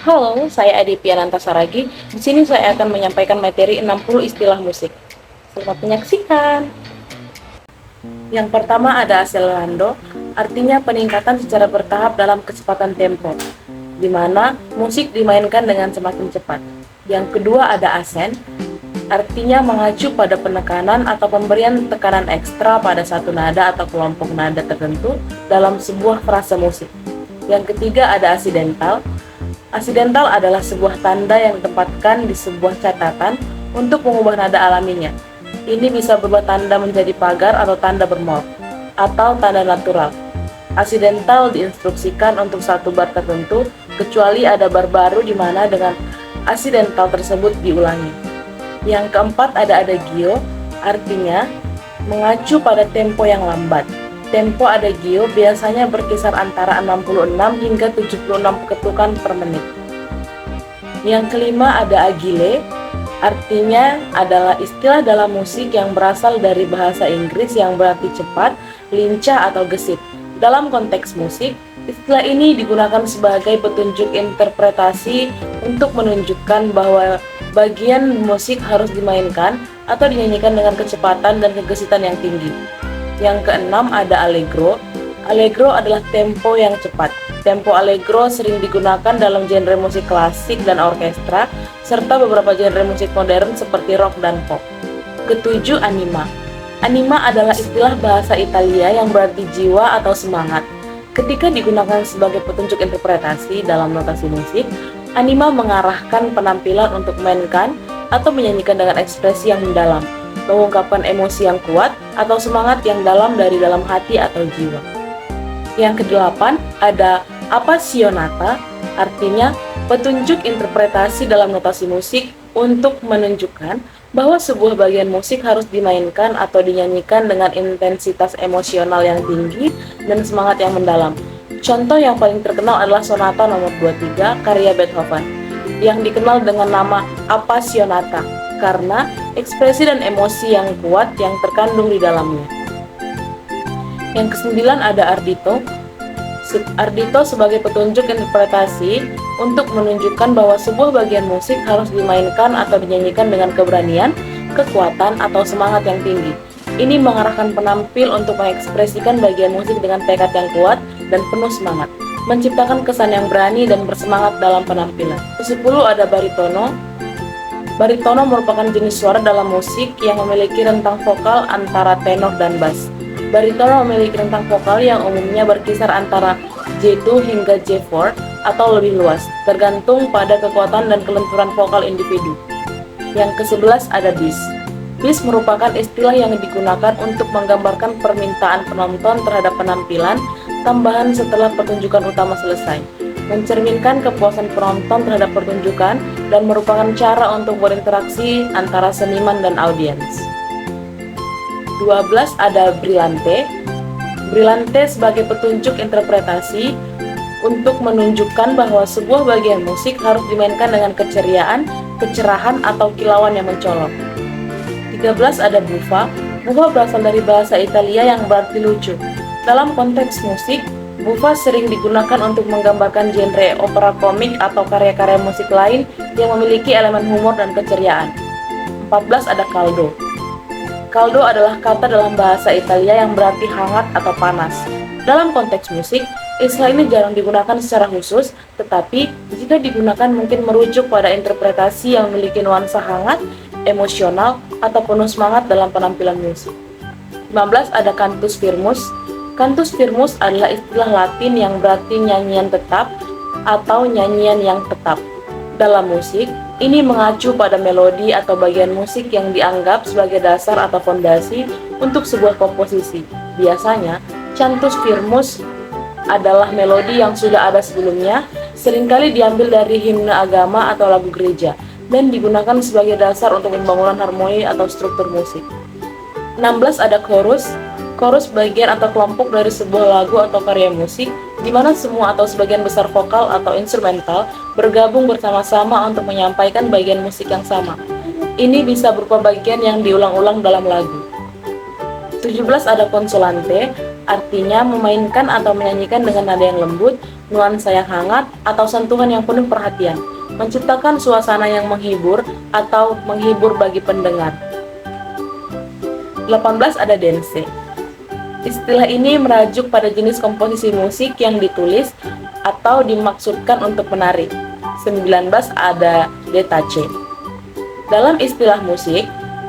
Halo, saya Adi Piananta Saragi. Di sini saya akan menyampaikan materi 60 istilah musik. Selamat menyaksikan. Yang pertama ada acelerando, artinya peningkatan secara bertahap dalam kecepatan tempo, di mana musik dimainkan dengan semakin cepat. Yang kedua ada ascend, artinya mengacu pada penekanan atau pemberian tekanan ekstra pada satu nada atau kelompok nada tertentu dalam sebuah frase musik. Yang ketiga ada accidental. Accidental adalah sebuah tanda yang ditempatkan di sebuah catatan untuk mengubah nada alaminya. Ini bisa berubah tanda menjadi pagar atau tanda bermol, atau tanda natural. Accidental diinstruksikan untuk satu bar tertentu, kecuali ada bar baru di mana dengan accidental tersebut diulangi. Yang keempat ada adagio, artinya mengacu pada tempo yang lambat. Tempo adagio biasanya berkisar antara 66 hingga 76 ketukan per menit. Yang kelima ada agile, artinya adalah istilah dalam musik yang berasal dari bahasa Inggris yang berarti cepat, lincah atau gesit. Dalam konteks musik, istilah ini digunakan sebagai petunjuk interpretasi untuk menunjukkan bahwa bagian musik harus dimainkan atau dinyanyikan dengan kecepatan dan kegesitan yang tinggi. Yang keenam ada allegro. Allegro adalah tempo yang cepat. Tempo allegro sering digunakan dalam genre musik klasik dan orkestra, serta beberapa genre musik modern seperti rock dan pop. Ketujuh, anima. Anima adalah istilah bahasa Italia yang berarti jiwa atau semangat. Ketika digunakan sebagai petunjuk interpretasi dalam notasi musik, anima mengarahkan penampilan untuk memainkan atau menyanyikan dengan ekspresi yang mendalam, mengungkapkan emosi yang kuat atau semangat yang dalam dari dalam hati atau jiwa. Yang kedelapan ada appassionata, artinya petunjuk interpretasi dalam notasi musik untuk menunjukkan bahwa sebuah bagian musik harus dimainkan atau dinyanyikan dengan intensitas emosional yang tinggi dan semangat yang mendalam. Contoh yang paling terkenal adalah Sonata nomor 23 karya Beethoven, yang dikenal dengan nama appassionata karena ekspresi dan emosi yang kuat yang terkandung di dalamnya. Yang kesembilan ada ardito. Ardito sebagai petunjuk interpretasi untuk menunjukkan bahwa sebuah bagian musik harus dimainkan atau dinyanyikan dengan keberanian, kekuatan, atau semangat yang tinggi. Ini mengarahkan penampil untuk mengekspresikan bagian musik dengan tekad yang kuat dan penuh semangat, menciptakan kesan yang berani dan bersemangat dalam penampilan. Kesepuluh ada baritono. Baritono merupakan jenis suara dalam musik yang memiliki rentang vokal antara tenor dan bass. Baritono memiliki rentang vokal yang umumnya berkisar antara J2 hingga J4 atau lebih luas, tergantung pada kekuatan dan kelenturan vokal individu. Yang ke-11 ada bis. Bis merupakan istilah yang digunakan untuk menggambarkan permintaan penonton terhadap penampilan tambahan setelah pertunjukan utama selesai, mencerminkan kepuasan penonton terhadap pertunjukan dan merupakan cara untuk berinteraksi antara seniman dan audiens. 12 ada brillante. Brillante sebagai petunjuk interpretasi untuk menunjukkan bahwa sebuah bagian musik harus dimainkan dengan keceriaan, kecerahan, atau kilauan yang mencolok. 13 ada buffa. Buffa berasal dari bahasa Italia yang berarti lucu. Dalam konteks musik, buffa sering digunakan untuk menggambarkan genre opera komik atau karya-karya musik lain yang memiliki elemen humor dan keceriaan. 14 ada caldo. Caldo adalah kata dalam bahasa Italia yang berarti hangat atau panas. Dalam konteks musik, istilah ini jarang digunakan secara khusus, tetapi jika digunakan mungkin merujuk pada interpretasi yang memiliki nuansa hangat, emosional, atau penuh semangat dalam penampilan musik. 15 ada cantus firmus. Cantus firmus adalah istilah Latin yang berarti nyanyian tetap atau nyanyian yang tetap. Dalam musik, ini mengacu pada melodi atau bagian musik yang dianggap sebagai dasar atau fondasi untuk sebuah komposisi. Biasanya, cantus firmus adalah melodi yang sudah ada sebelumnya, seringkali diambil dari himne agama atau lagu gereja, dan digunakan sebagai dasar untuk pembangunan harmoni atau struktur musik. 16 ada chorus. Chorus bagian atau kelompok dari sebuah lagu atau karya musik, di mana semua atau sebagian besar vokal atau instrumental bergabung bersama-sama untuk menyampaikan bagian musik yang sama. Ini bisa berupa bagian yang diulang-ulang dalam lagu. 17 ada consolante, artinya memainkan atau menyanyikan dengan nada yang lembut, nuansa yang hangat, atau sentuhan yang penuh perhatian, menciptakan suasana yang menghibur atau menghibur bagi pendengar. 18 ada dance. Istilah ini merujuk pada jenis komposisi musik yang ditulis atau dimaksudkan untuk menari. 19 ada détaché. Dalam istilah musik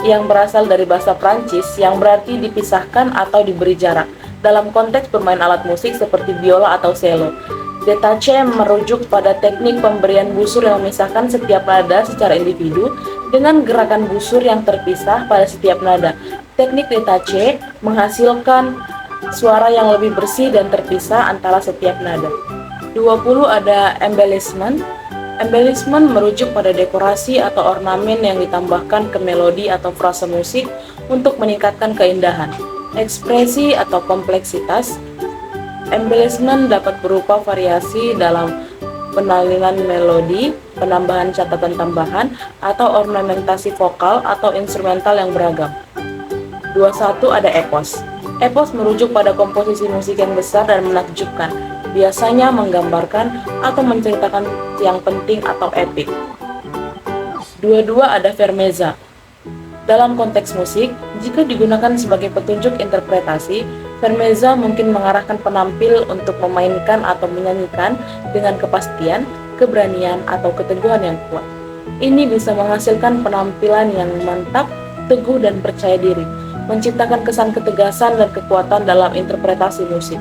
yang berasal dari bahasa Prancis yang berarti dipisahkan atau diberi jarak dalam konteks bermain alat musik seperti biola atau cello. Détaché merujuk pada teknik pemberian busur yang memisahkan setiap nada secara individu dengan gerakan busur yang terpisah pada setiap nada. Teknik détaché menghasilkan suara yang lebih bersih dan terpisah antara setiap nada. 20 ada embellishment. Embellishment merujuk pada dekorasi atau ornamen yang ditambahkan ke melodi atau frase musik untuk meningkatkan keindahan, ekspresi atau kompleksitas. Embellishment dapat berupa variasi dalam penaliran melodi, penambahan catatan tambahan, atau ornamentasi vokal atau instrumental yang beragam. 21 ada epos. Epos merujuk pada komposisi musik yang besar dan menakjubkan, biasanya menggambarkan atau menceritakan yang penting atau epik. 22 ada firmeza. Dalam konteks musik, jika digunakan sebagai petunjuk interpretasi, firmeza mungkin mengarahkan penampil untuk memainkan atau menyanyikan dengan kepastian, keberanian, atau keteguhan yang kuat. Ini bisa menghasilkan penampilan yang mantap, teguh, dan percaya diri, menciptakan kesan ketegasan dan kekuatan dalam interpretasi musik.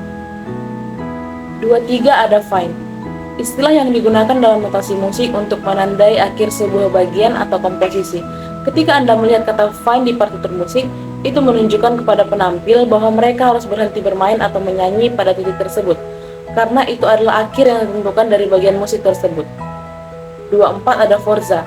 23 ada fine. Istilah yang digunakan dalam notasi musik untuk menandai akhir sebuah bagian atau komposisi. Ketika Anda melihat kata fine di partitur musik, itu menunjukkan kepada penampil bahwa mereka harus berhenti bermain atau menyanyi pada titik tersebut, karena itu adalah akhir yang ditentukan dari bagian musik tersebut. 24 ada forza.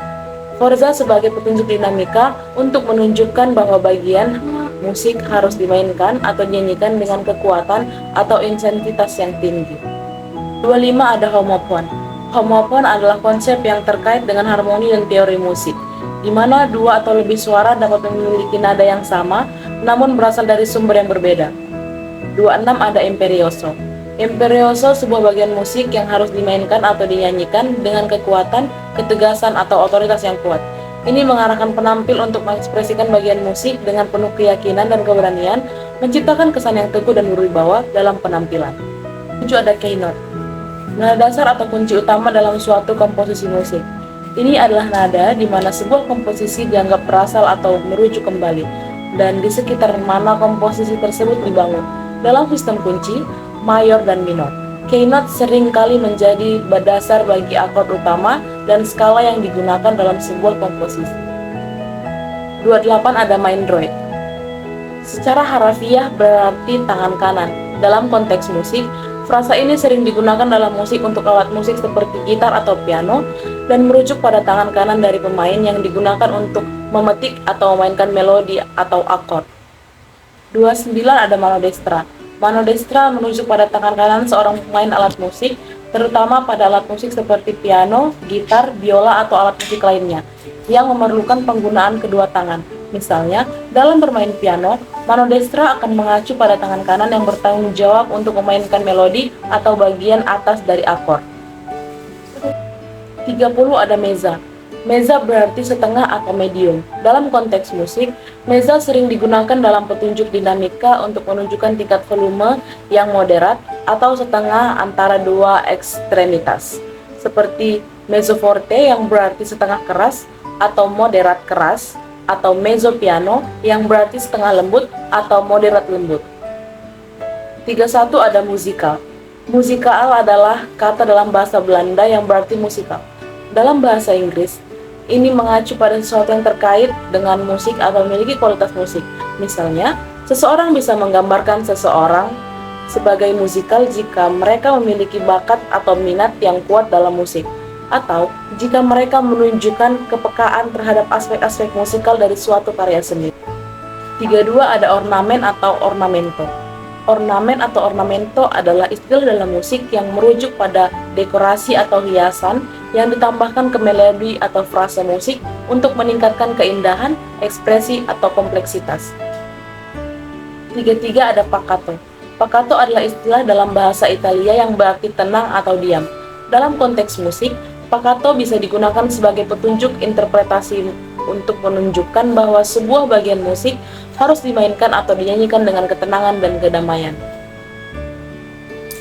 Forza sebagai petunjuk dinamika untuk menunjukkan bahwa bagian musik harus dimainkan atau dinyanyikan dengan kekuatan atau intensitas yang tinggi. 25 ada homopon. Homopon adalah konsep yang terkait dengan harmoni dan teori musik, di mana dua atau lebih suara dapat memiliki nada yang sama, namun berasal dari sumber yang berbeda. 26 ada imperioso. Imperioso sebuah bagian musik yang harus dimainkan atau dinyanyikan dengan kekuatan, ketegasan, atau otoritas yang kuat. Ini mengarahkan penampil untuk mengekspresikan bagian musik dengan penuh keyakinan dan keberanian, menciptakan kesan yang teguh dan berwibawa dalam penampilan. 7 ada keynote. Nada dasar atau kunci utama dalam suatu komposisi musik. Ini adalah nada di mana sebuah komposisi dianggap berasal atau merujuk kembali, dan di sekitar mana komposisi tersebut dibangun. Dalam sistem kunci, mayor dan minor, keynote sering kali menjadi dasar bagi akord utama dan skala yang digunakan dalam sebuah komposisi. 28 ada main droid. Secara harafiah berarti tangan kanan. Dalam konteks musik, frasa ini sering digunakan dalam musik untuk alat musik seperti gitar atau piano dan merujuk pada tangan kanan dari pemain yang digunakan untuk memetik atau memainkan melodi atau akord. 29 ada mano destra. Mano destra merujuk pada tangan kanan seorang pemain alat musik, terutama pada alat musik seperti piano, gitar, biola, atau alat musik lainnya, yang memerlukan penggunaan kedua tangan. Misalnya, dalam bermain piano, mano destra akan mengacu pada tangan kanan yang bertanggung jawab untuk memainkan melodi atau bagian atas dari akord. 30 ada mezza. Mezza berarti setengah atau medium. Dalam konteks musik, mezza sering digunakan dalam petunjuk dinamika untuk menunjukkan tingkat volume yang moderat atau setengah antara dua ekstremitas, seperti mezzo forte yang berarti setengah keras atau moderat keras, atau mezzo piano yang berarti setengah lembut atau moderat lembut. 31 ada musikal. Musikal adalah kata dalam bahasa Belanda yang berarti musikal. Dalam bahasa Inggris, ini mengacu pada sesuatu yang terkait dengan musik atau memiliki kualitas musik. Misalnya, seseorang bisa menggambarkan seseorang sebagai musikal jika mereka memiliki bakat atau minat yang kuat dalam musik, atau jika mereka menunjukkan kepekaan terhadap aspek-aspek musikal dari suatu karya seni. 32 ada ornamen atau ornamento. Ornamen atau ornamento adalah istilah dalam musik yang merujuk pada dekorasi atau hiasan yang ditambahkan ke melodi atau frase musik untuk meningkatkan keindahan, ekspresi, atau kompleksitas. 33 ada paccato. Paccato adalah istilah dalam bahasa Italia yang berarti tenang atau diam. Dalam konteks musik, paccato bisa digunakan sebagai petunjuk interpretasi untuk menunjukkan bahwa sebuah bagian musik harus dimainkan atau dinyanyikan dengan ketenangan dan kedamaian.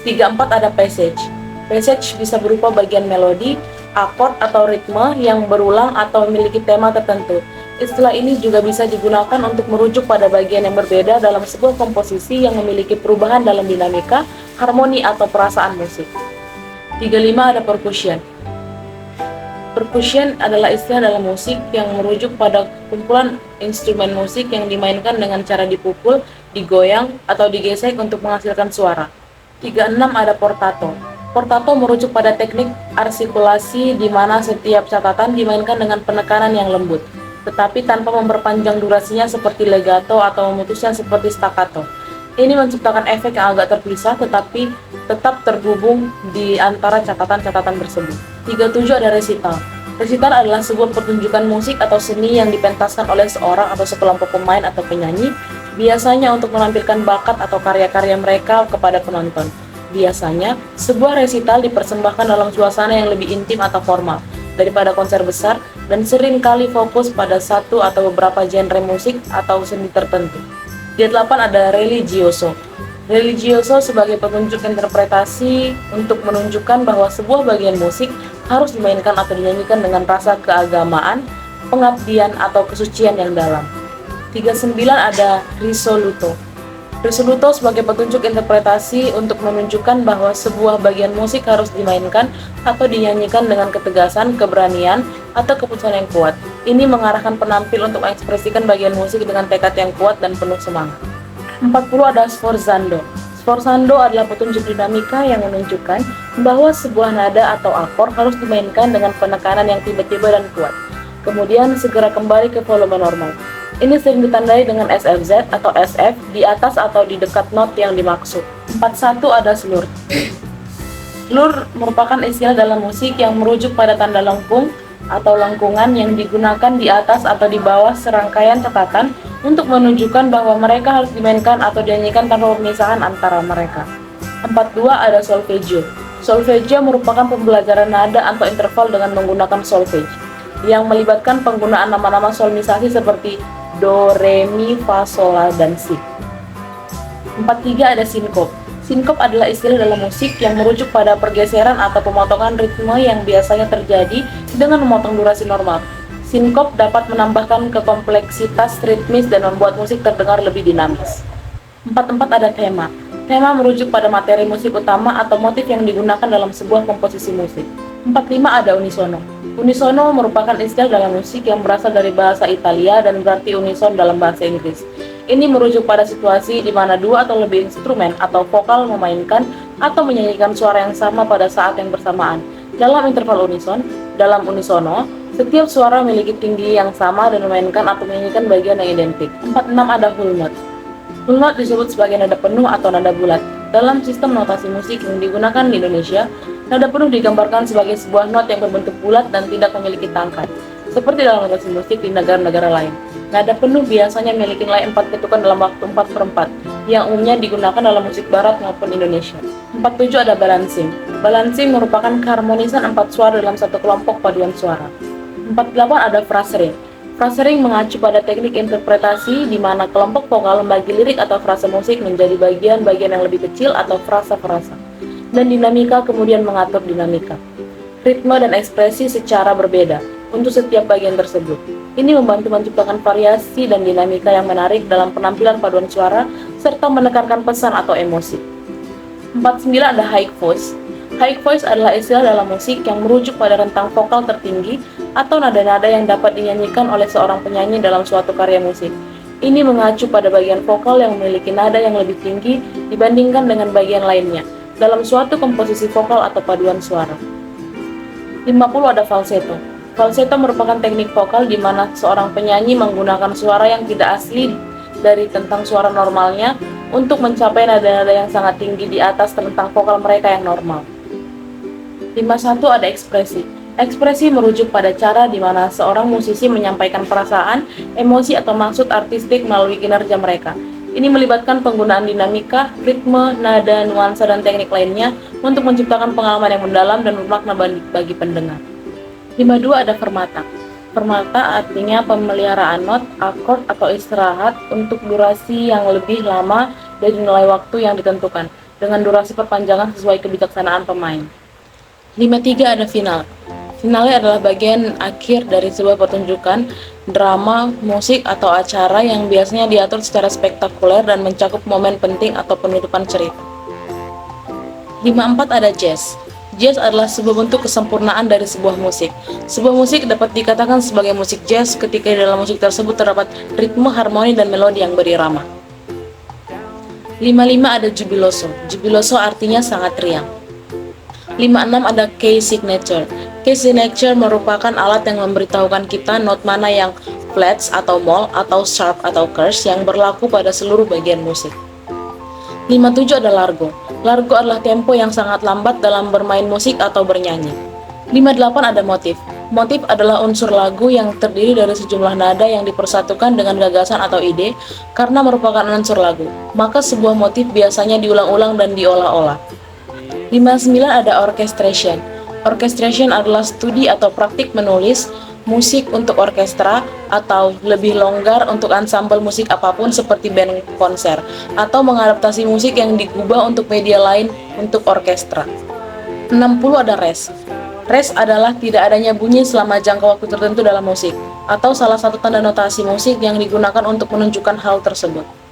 34 ada passage. Passage bisa berupa bagian melodi, akord atau ritme yang berulang atau memiliki tema tertentu. Istilah ini juga bisa digunakan untuk merujuk pada bagian yang berbeda dalam sebuah komposisi yang memiliki perubahan dalam dinamika, harmoni atau perasaan musik. 35 ada percussion. Percussion adalah istilah dalam musik yang merujuk pada kumpulan instrumen musik yang dimainkan dengan cara dipukul, digoyang, atau digesek untuk menghasilkan suara. 36 ada portato. Portato merujuk pada teknik artikulasi di mana setiap catatan dimainkan dengan penekanan yang lembut, tetapi tanpa memperpanjang durasinya seperti legato atau memutusnya seperti staccato. Ini menciptakan efek yang agak terpisah tetapi tetap terhubung di antara catatan-catatan tersebut. 37 ada recital. Recital adalah sebuah pertunjukan musik atau seni yang dipentaskan oleh seorang atau sekelompok pemain atau penyanyi, biasanya untuk menampilkan bakat atau karya-karya mereka kepada penonton. Biasanya, sebuah resital dipersembahkan dalam suasana yang lebih intim atau formal daripada konser besar dan sering kali fokus pada satu atau beberapa genre musik atau seni tertentu. Di 8 ada religioso. Religioso sebagai petunjuk interpretasi untuk menunjukkan bahwa sebuah bagian musik harus dimainkan atau dinyanyikan dengan rasa keagamaan, pengabdian atau kesucian yang dalam. 39 ada risoluto. Risoluto sebagai petunjuk interpretasi untuk menunjukkan bahwa sebuah bagian musik harus dimainkan atau dinyanyikan dengan ketegasan, keberanian, atau keputusan yang kuat. Ini mengarahkan penampil untuk mengekspresikan bagian musik dengan tekad yang kuat dan penuh semangat. 40 ada sforzando. Sforzando adalah petunjuk dinamika yang menunjukkan bahwa sebuah nada atau akor harus dimainkan dengan penekanan yang tiba-tiba dan kuat, kemudian segera kembali ke volume normal. Ini sering ditandai dengan SFZ atau SF di atas atau di dekat not yang dimaksud. 41 ada slur. Slur merupakan istilah dalam musik yang merujuk pada tanda lengkung atau lengkungan yang digunakan di atas atau di bawah serangkaian catatan untuk menunjukkan bahwa mereka harus dimainkan atau dinyanyikan tanpa pemisahan antara mereka. 42 ada solfeggio. Solfeggio merupakan pembelajaran nada atau interval dengan menggunakan solfege yang melibatkan penggunaan nama-nama solmisasi seperti do, re, mi, fa, sol, la, dan si. 43 ada sinkop. Sinkop adalah istilah dalam musik yang merujuk pada pergeseran atau pemotongan ritme yang biasanya terjadi dengan memotong durasi normal. Sinkop dapat menambahkan kekompleksitas ritmis dan membuat musik terdengar lebih dinamis. 44 ada tema. Tema merujuk pada materi musik utama atau motif yang digunakan dalam sebuah komposisi musik. 45 ada unisono. Unisono merupakan istilah dalam musik yang berasal dari bahasa Italia dan berarti unison dalam bahasa Inggris. Ini merujuk pada situasi di mana dua atau lebih instrumen atau vokal memainkan atau menyanyikan suara yang sama pada saat yang bersamaan. Dalam interval unison, dalam unisono, setiap suara memiliki tinggi yang sama dan memainkan atau menyanyikan bagian yang identik. 46 ada whole note. Whole note disebut sebagai nada penuh atau nada bulat. Dalam sistem notasi musik yang digunakan di Indonesia, nada penuh digambarkan sebagai sebuah not yang berbentuk bulat dan tidak memiliki tangkai, seperti dalam notasi musik di negara-negara lain. Nada penuh biasanya memiliki nilai 4 ketukan dalam waktu 4/4, yang umumnya digunakan dalam musik barat maupun Indonesia. 47 ada balancing. Balancing merupakan keharmonisan 4 suara dalam satu kelompok paduan suara. 48 ada frasering. Frasering mengacu pada teknik interpretasi di mana kelompok vokal membagi lirik atau frase musik menjadi bagian-bagian yang lebih kecil atau frasa-frasa, dan dinamika kemudian mengatur dinamika, ritme dan ekspresi secara berbeda untuk setiap bagian tersebut. Ini membantu menciptakan variasi dan dinamika yang menarik dalam penampilan paduan suara serta menekankan pesan atau emosi. 49 ada high voice. High voice adalah istilah dalam musik yang merujuk pada rentang vokal tertinggi atau nada-nada yang dapat dinyanyikan oleh seorang penyanyi dalam suatu karya musik. Ini mengacu pada bagian vokal yang memiliki nada yang lebih tinggi dibandingkan dengan bagian lainnya dalam suatu komposisi vokal atau paduan suara. 50 ada falsetto. Falsetto merupakan teknik vokal di mana seorang penyanyi menggunakan suara yang tidak asli dari tentang suara normalnya untuk mencapai nada-nada yang sangat tinggi di atas tentang vokal mereka yang normal. 51 ada ekspresi. Ekspresi merujuk pada cara di mana seorang musisi menyampaikan perasaan, emosi atau maksud artistik melalui kinerja mereka. Ini melibatkan penggunaan dinamika, ritme, nada, nuansa, dan teknik lainnya untuk menciptakan pengalaman yang mendalam dan bermakna bagi pendengar. 52 ada fermata. Fermata artinya pemeliharaan not, akord, atau istirahat untuk durasi yang lebih lama dari nilai waktu yang ditentukan, dengan durasi perpanjangan sesuai kebijaksanaan pemain. 53 ada final. Finale adalah bagian akhir dari sebuah pertunjukan, drama, musik, atau acara yang biasanya diatur secara spektakuler dan mencakup momen penting atau penutupan cerita. 54 ada jazz. Jazz adalah sebuah bentuk kesempurnaan dari sebuah musik. Sebuah musik dapat dikatakan sebagai musik jazz ketika di dalam musik tersebut terdapat ritme, harmoni, dan melodi yang berirama. 55 ada jubiloso. Jubiloso artinya sangat riang. 56 ada key signature. Key signature merupakan alat yang memberitahukan kita not mana yang flats atau mol atau sharp atau curse yang berlaku pada seluruh bagian musik. 57 ada largo. Largo adalah tempo yang sangat lambat dalam bermain musik atau bernyanyi. 58 ada motif. Motif adalah unsur lagu yang terdiri dari sejumlah nada yang dipersatukan dengan gagasan atau ide karena merupakan unsur lagu. Maka sebuah motif biasanya diulang-ulang dan diolah-olah. 59 ada orchestration. Orchestration adalah studi atau praktik menulis musik untuk orkestra atau lebih longgar untuk ansambel musik apapun seperti band konser atau mengadaptasi musik yang digubah untuk media lain untuk orkestra. 60 ada rest. Rest adalah tidak adanya bunyi selama jangka waktu tertentu dalam musik atau salah satu tanda notasi musik yang digunakan untuk menunjukkan hal tersebut.